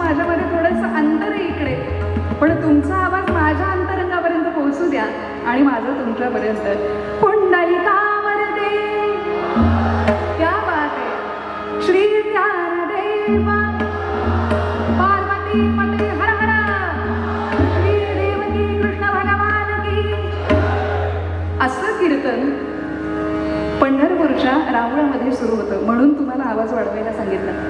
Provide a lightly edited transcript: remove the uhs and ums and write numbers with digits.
माझ्यामध्ये थोडंसं अंतर आहे इकडे, पण तुमचा आवाज माझ्या अंतरंगापर्यंत पोहोचू द्या आणि माझं तुमच्यापर्यंत. पुंडलिकावरदे, क्या बात आहे. श्री ज्ञानदेवा पार्वती पते हर हर, श्री देवकी कृष्ण भगवान की. असं कीर्तन पंढरपूरच्या रावळामध्ये सुरू होतं, म्हणून तुम्हाला आवाज वाढवायला सांगितलं.